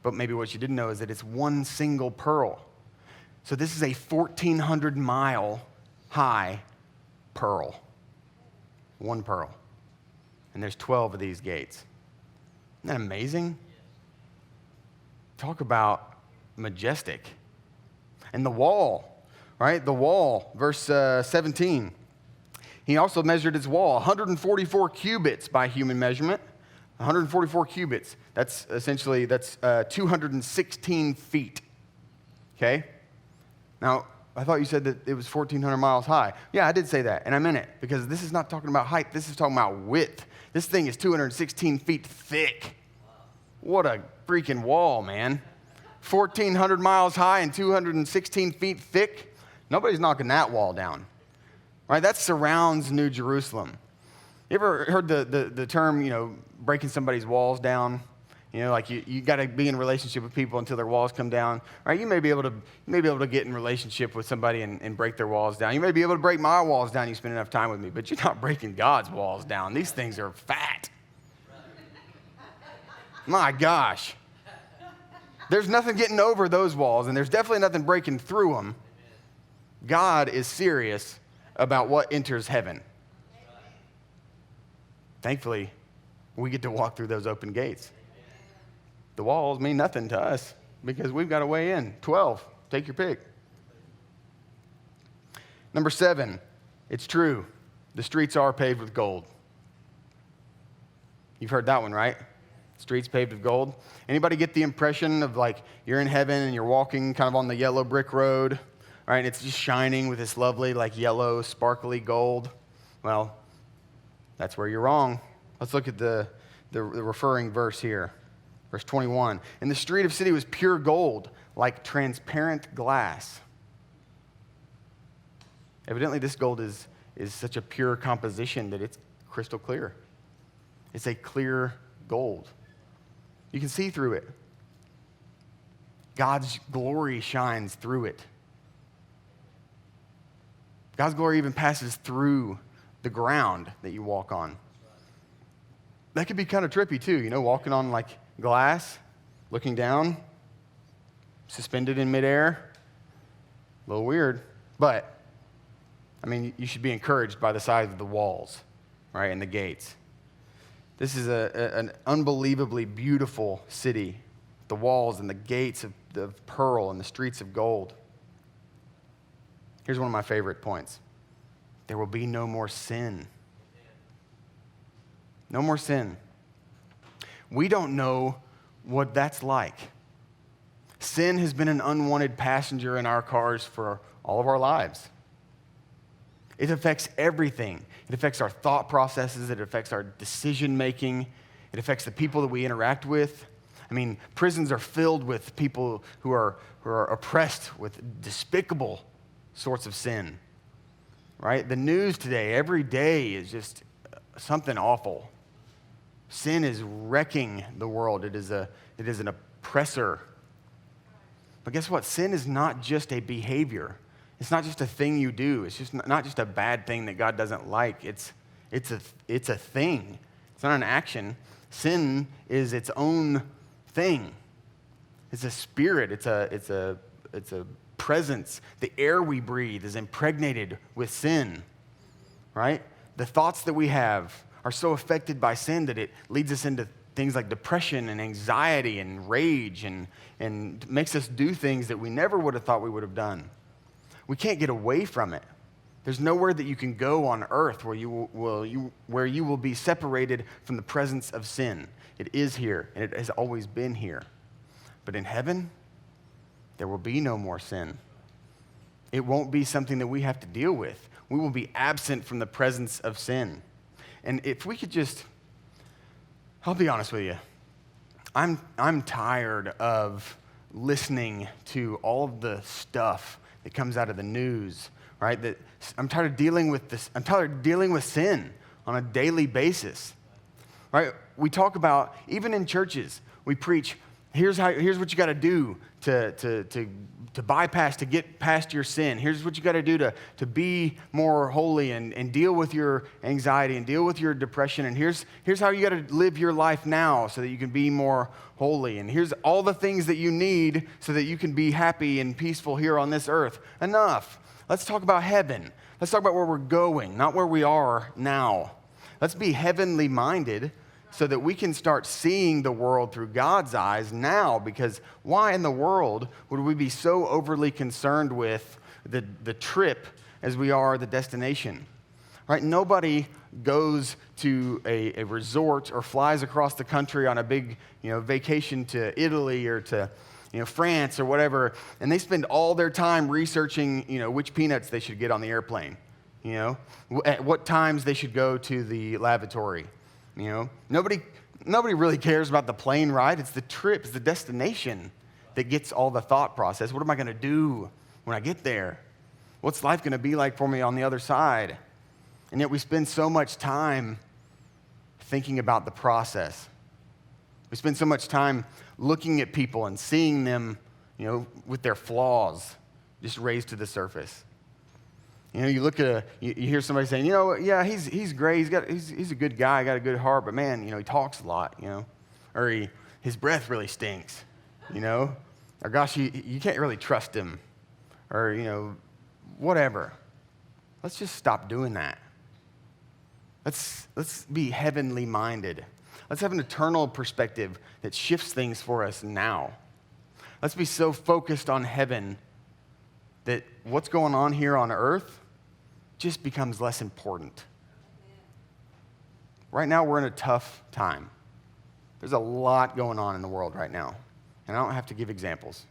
But maybe what you didn't know is that it's one single pearl. So this is a 1,400-mile high pearl. One pearl. And there's 12 of these gates. Isn't that amazing? Talk about majestic. And the wall, right? The wall, verse 17. He also measured its wall, 144 cubits by human measurement. 144 cubits. That's 216 feet. Okay? Now, I thought you said that it was 1,400 miles high. Yeah, I did say that, and I meant it, because this is not talking about height. This is talking about width. This thing is 216 feet thick. What a freaking wall, man. 1,400 miles high and 216 feet thick. Nobody's knocking that wall down. Right? That surrounds New Jerusalem. You ever heard the term, breaking somebody's walls down? Like you got to be in a relationship with people until their walls come down. Right? You may be able to get in relationship with somebody and break their walls down. You may be able to break my walls down. You spend enough time with me, but you're not breaking God's walls down. These things are fat. My gosh. There's nothing getting over those walls, and there's definitely nothing breaking through them. God is serious about what enters heaven. Thankfully, we get to walk through those open gates. The walls mean nothing to us because we've got a way in. 12, take your pick. Number 7, it's true. The streets are paved with gold. You've heard that one, right? Streets paved with gold. Anybody get the impression of like you're in heaven and you're walking kind of on the yellow brick road, right? And it's just shining with this lovely like yellow sparkly gold. Well, that's where you're wrong. Let's look at the referring verse here. Verse 21. And the street of city was pure gold, like transparent glass. Evidently, this gold is such a pure composition that it's crystal clear. It's a clear gold. You can see through it. God's glory shines through it. God's glory even passes through the ground that you walk on. That could be kind of trippy too, walking on like glass, looking down, suspended in midair. A little weird, but you should be encouraged by the size of the walls, right, and the gates. This is an unbelievably beautiful city. The walls and the gates of pearl and the streets of gold. Here's one of my favorite points. There will be no more sin. No more sin. We don't know what that's like. Sin has been an unwanted passenger in our cars for all of our lives. It affects everything. It affects our thought processes. It affects our decision making. It affects the people that we interact with. Prisons are filled with people who are oppressed with despicable sorts of sin. Right? The news today, every day, is just something awful. Sin is wrecking the world. It is an oppressor. But guess what? Sin is not just a behavior. It's not just a thing you do. It's just not just a bad thing that God doesn't like. It's a thing. It's not an action. Sin is its own thing. It's a spirit. It's a presence. The air we breathe is impregnated with sin. Right? The thoughts that we have are so affected by sin that it leads us into things like depression and anxiety and rage and makes us do things that we never would have thought we would have done. We can't get away from it. There's nowhere that you can go on earth where you will be separated from the presence of sin. It is here, and it has always been here. But in heaven, there will be no more sin. It won't be something that we have to deal with. We will be absent from the presence of sin. And if we could just, I'll be honest with you, I'm tired of listening to all of the stuff that comes out of the news, right? That I'm tired of dealing with this. I'm tired of dealing with sin on a daily basis, right? We talk about, even in churches, we preach, here's what you got to do to bypass, to get past your sin. Here's what you got to do to be more holy and deal with your anxiety and deal with your depression. And here's how you got to live your life now so that you can be more holy. And here's all the things that you need so that you can be happy and peaceful here on this earth. Enough. Let's talk about heaven. Let's talk about where we're going, not where we are now. Let's be heavenly minded so that we can start seeing the world through God's eyes now, because why in the world would we be so overly concerned with the trip as we are the destination. Right? Nobody goes to a resort or flies across the country on a big, vacation to Italy or to, France or whatever, and they spend all their time researching, which peanuts they should get on the airplane, at what times they should go to the lavatory. Nobody really cares about the plane ride. It's the trip, it's the destination that gets all the thought process. What am I going to do when I get there? What's life going to be like for me on the other side? And yet we spend so much time thinking about the process. We spend so much time looking at people and seeing them, with their flaws just raised to the surface. You look at you hear somebody saying, yeah, he's great. He's a good guy, got a good heart, but man, he talks a lot, or his breath really stinks, or gosh, you can't really trust him, or whatever. Let's just stop doing that. Let's be heavenly minded. Let's have an eternal perspective that shifts things for us now. Let's be so focused on heaven that what's going on here on earth just becomes less important. Right now, we're in a tough time. There's a lot going on in the world right now, and I don't have to give examples.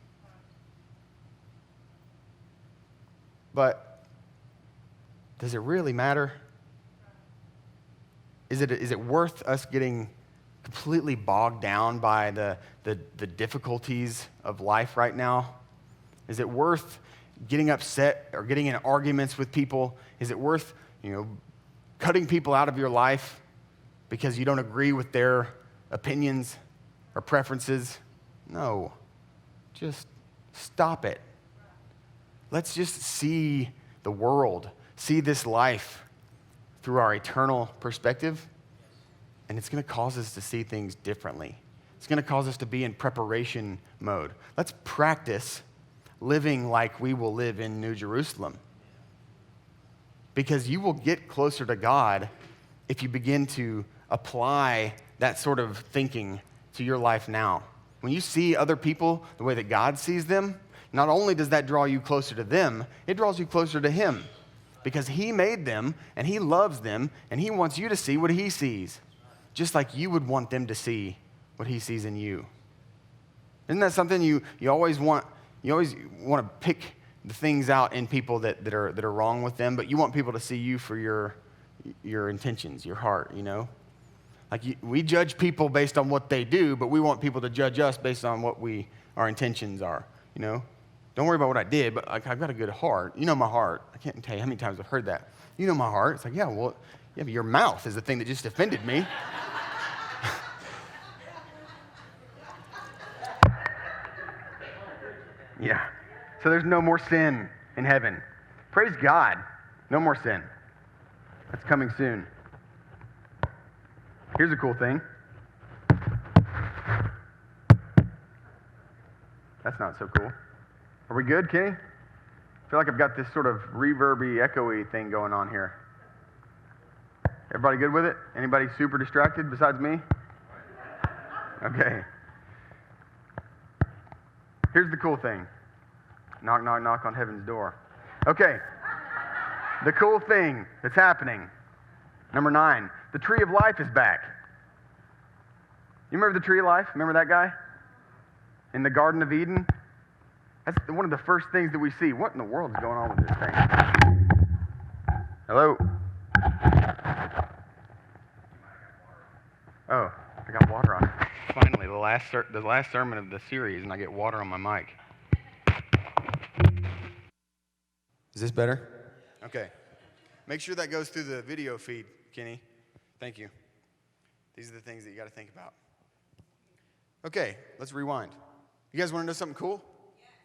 But does it really matter? Is it worth us getting completely bogged down by the difficulties of life right now? Is it worth getting upset or getting in arguments with people? Is it worth, cutting people out of your life because you don't agree with their opinions or preferences? No. Just stop it. Let's just see the world, see this life through our eternal perspective, and it's going to cause us to see things differently. It's going to cause us to be in preparation mode. Let's practice living like we will live in New Jerusalem, because you will get closer to God if you begin to apply that sort of thinking to your life now. When you see other people the way that God sees them, not only does that draw you closer to them, it draws you closer to Him. Because He made them, and He loves them, and He wants you to see what He sees, just like you would want them to see what He sees in you. Isn't that something you always want? You always want to pick the things out in people that are wrong with them, but you want people to see you for your intentions, your heart. We judge people based on what they do, but we want people to judge us based on what our intentions are. Don't worry about what I did, but I've got a good heart. You know my heart. I can't tell you how many times I've heard that. You know my heart. It's like, but your mouth is the thing that just offended me. Yeah. So there's no more sin in heaven. Praise God. No more sin. That's coming soon. Here's a cool thing. That's not so cool. Are we good, Kenny? I feel like I've got this sort of reverby, echoey thing going on here. Everybody good with it? Anybody super distracted besides me? Okay. Here's the cool thing. Knock, knock, knock on heaven's door. Okay. The cool thing that's happening. Number 9, the tree of life is back. You remember the tree of life? Remember that guy? In the Garden of Eden? That's one of the first things that we see. What in the world is going on with this thing? Hello? Oh, I got water on it. Finally, the last sermon of the series, and I get water on my mic. Is this better? Okay. Make sure that goes through the video feed, Kenny. Thank you. These are the things that you got to think about. Okay, let's rewind. You guys want to know something cool?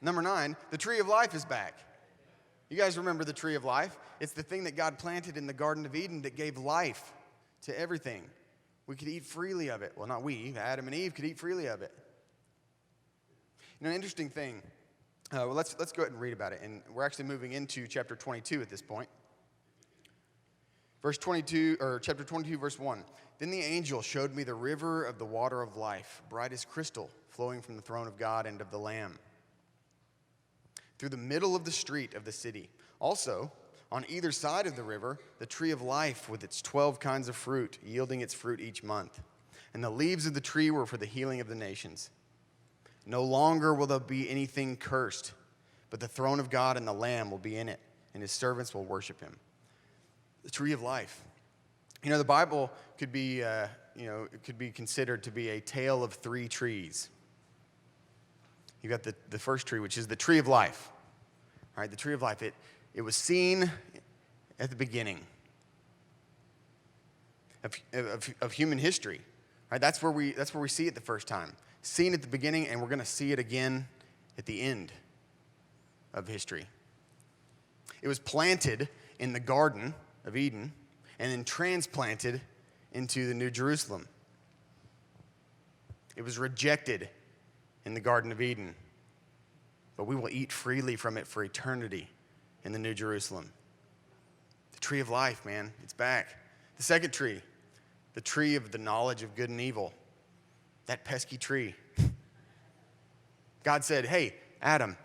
Number 9, the tree of life is back. You guys remember the tree of life? It's the thing that God planted in the Garden of Eden that gave life to everything. We could eat freely of it. Well, not we. Adam and Eve could eat freely of it. An interesting thing. Let's go ahead and read about it. And we're actually moving into chapter 22 at this point. Chapter 22, verse 1. Then the angel showed me the river of the water of life, bright as crystal, flowing from the throne of God and of the Lamb. through the middle of the street of the city. Also, on either side of the river, the tree of life with its 12 kinds of fruit, yielding its fruit each month. And the leaves of the tree were for the healing of the nations. No longer will there be anything cursed, but the throne of God and the Lamb will be in it, and his servants will worship him. The tree of life. You know, the Bible could be, it could be considered to be a tale of three trees. You've got the first tree, which is the tree of life. All right, the tree of life. It was seen at the beginning of human history. Right, that's where we see it the first time. Seen at the beginning, and we're going to see it again at the end of history. It was planted in the Garden of Eden and then transplanted into the New Jerusalem. It was rejected in the Garden of Eden, but we will eat freely from it for eternity in the New Jerusalem. The tree of life, man, it's back. The second tree, the tree of the knowledge of good and evil, that pesky tree. God said, hey, Adam,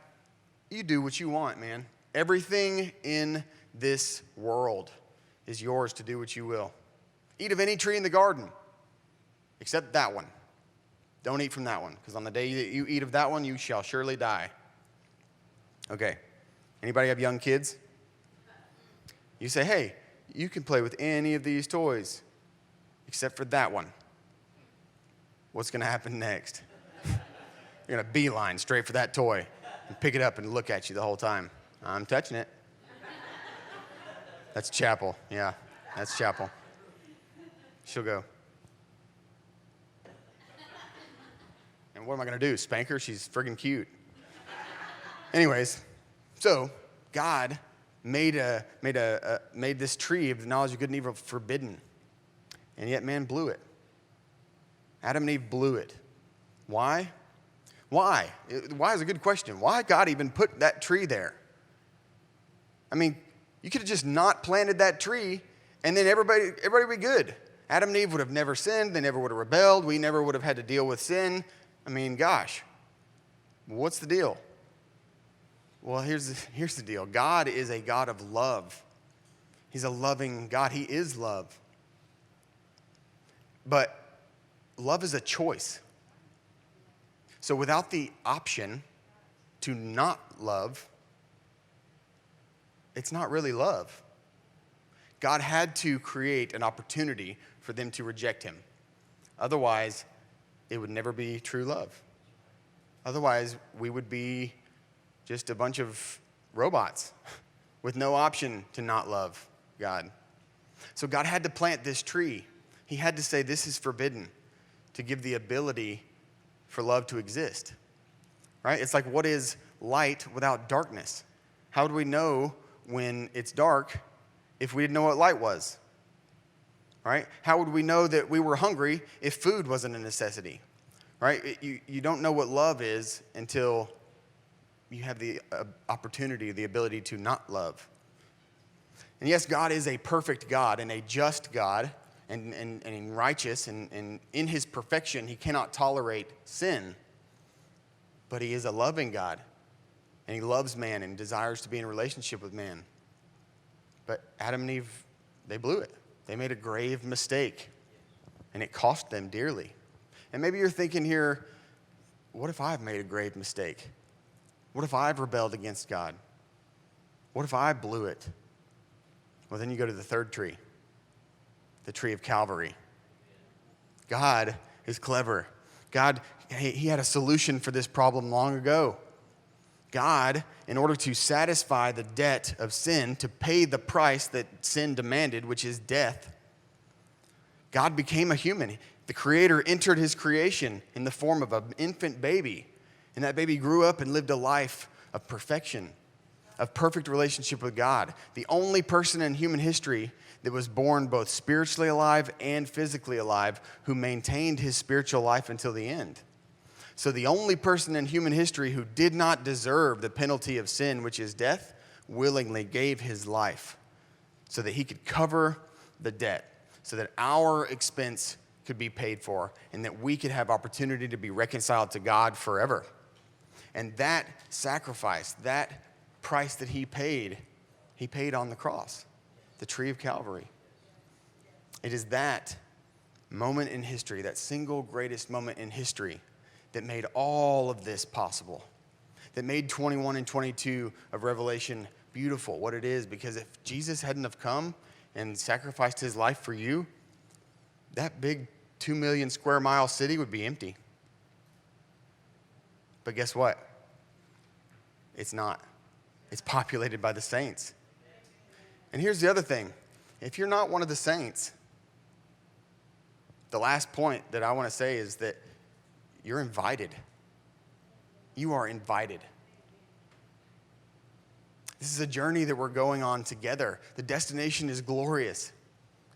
you do what you want, man. Everything in this world is yours to do what you will. Eat of any tree in the garden, except that one. Don't eat from that one, because on the day that you eat of that one, you shall surely die. Okay, anybody have young kids? You say, hey, you can play with any of these toys, except for that one. What's going to happen next? You're going to beeline straight for that toy and pick it up and look at you the whole time. I'm touching it. That's Chapel. Yeah, that's Chapel. She'll go. And what am I going to do? Spank her? She's friggin' cute. Anyways, so God made this tree of the knowledge of good and evil forbidden, and yet man blew it. Adam and Eve blew it. Why? Why? Why is a good question. Why God even put that tree there? I mean, you could have just not planted that tree, and then everybody would be good. Adam and Eve would have never sinned. They never would have rebelled. We never would have had to deal with sin. I mean, gosh, what's the deal? Well, here's the deal. God is a God of love. He's a loving God. He is love. But love is a choice. So without the option to not love, it's not really love. God had to create an opportunity for them to reject him. Otherwise, it would never be true love. Otherwise, we would be just a bunch of robots with no option to not love God. So God had to plant this tree. He had to say this is forbidden to give the ability for love to exist. Right? It's like, what is light without darkness? How do we know when it's dark if we didn't know what light was? Right? How would we know that we were hungry if food wasn't a necessity? Right? You don't know what love is until you have the opportunity, the ability to not love. And yes, God is a perfect God and a just God and righteous, and in his perfection, he cannot tolerate sin. But he is a loving God, and he loves man and desires to be in a relationship with man. But Adam and Eve, they blew it. They made a grave mistake, and it cost them dearly. And maybe you're thinking here, what if I've made a grave mistake? What if I've rebelled against God? What if I blew it? Well, then you go to the third tree, the tree of Calvary. God is clever. God, he had a solution for this problem long ago. God, in order to satisfy the debt of sin, to pay the price that sin demanded, which is death, God became a human. The Creator entered his creation in the form of an infant baby, and that baby grew up and lived a life of perfection, of perfect relationship with God. The only person in human history that was born both spiritually alive and physically alive who maintained his spiritual life until the end. So the only person in human history who did not deserve the penalty of sin, which is death, willingly gave his life so that he could cover the debt, so that our expense could be paid for, and that we could have opportunity to be reconciled to God forever. And that sacrifice, that price that he paid on the cross, the tree of Calvary. It is that moment in history, that single greatest moment in history, that made all of this possible, that made 21 and 22 of Revelation beautiful, what it is. Because if Jesus hadn't have come and sacrificed his life for you, that big 2 million square mile city would be empty. But guess what? It's not. It's populated by the saints. And here's the other thing. If you're not one of the saints, the last point that I want to say is that you're invited. You are invited. This is a journey that we're going on together. The destination is glorious.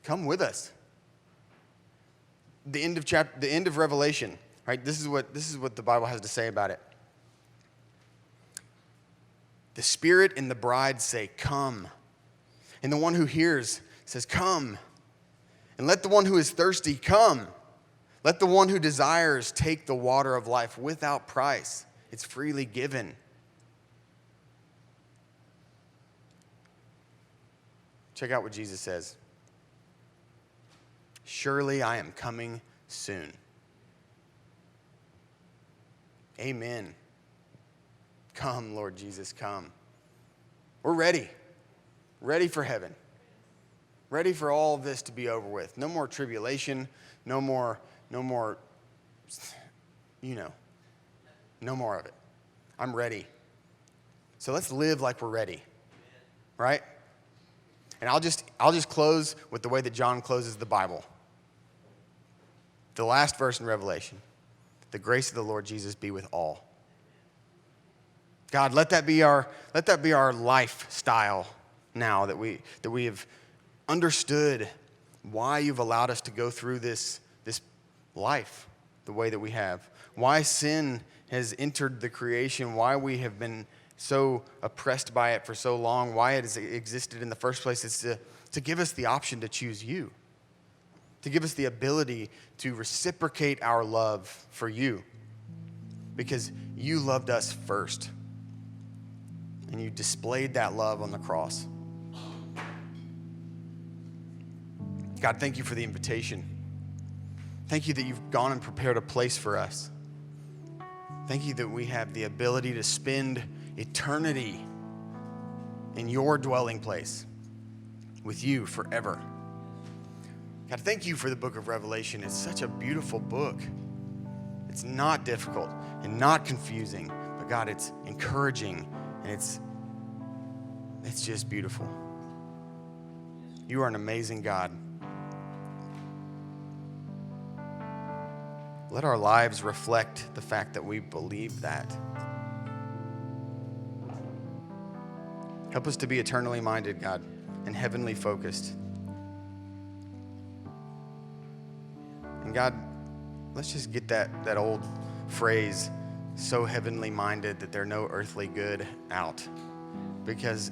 Come with us. The end of Revelation, right? This is what the Bible has to say about it. The Spirit and the bride say, "Come." And the one who hears says, "Come." And let the one who is thirsty come. Let the one who desires take the water of life without price. It's freely given. Check out what Jesus says. "Surely I am coming soon." Amen. Come, Lord Jesus, come. We're ready. Ready for heaven. Ready for all of this to be over with. No more tribulation. No more, no more of it. I'm ready. So let's live like we're ready. Right? And I'll just close with the way that John closes the Bible. The last verse in Revelation. The grace of the Lord Jesus be with all. God, let that be our lifestyle now that we have understood why you've allowed us to go through this life the way that we have. Why sin has entered the creation, why we have been so oppressed by it for so long, why it has existed in the first place. It's to give us the option to choose you, to give us the ability to reciprocate our love for you, because you loved us first, and you displayed that love on the cross. God, thank you for the invitation. Thank you that you've gone and prepared a place for us. Thank you that we have the ability to spend eternity in your dwelling place with you forever. God, thank you for the book of Revelation. It's such a beautiful book. It's not difficult and not confusing, but God, it's encouraging and it's just beautiful. You are an amazing God. Let our lives reflect the fact that we believe that. Help us to be eternally minded, God, and heavenly focused. And God, let's just get that old phrase, so heavenly minded that they're no earthly good, out. Because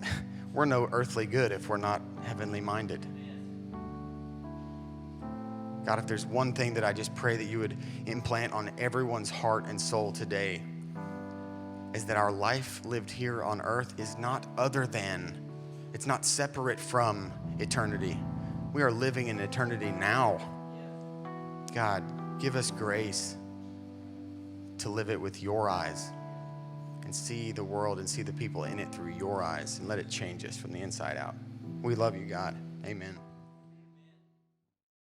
we're no earthly good if we're not heavenly minded. God, if there's one thing that I just pray that you would implant on everyone's heart and soul today, is that our life lived here on earth is not other than, it's not separate from eternity. We are living in eternity now. God, give us grace to live it with your eyes and see the world and see the people in it through your eyes, and let it change us from the inside out. We love you, God. Amen.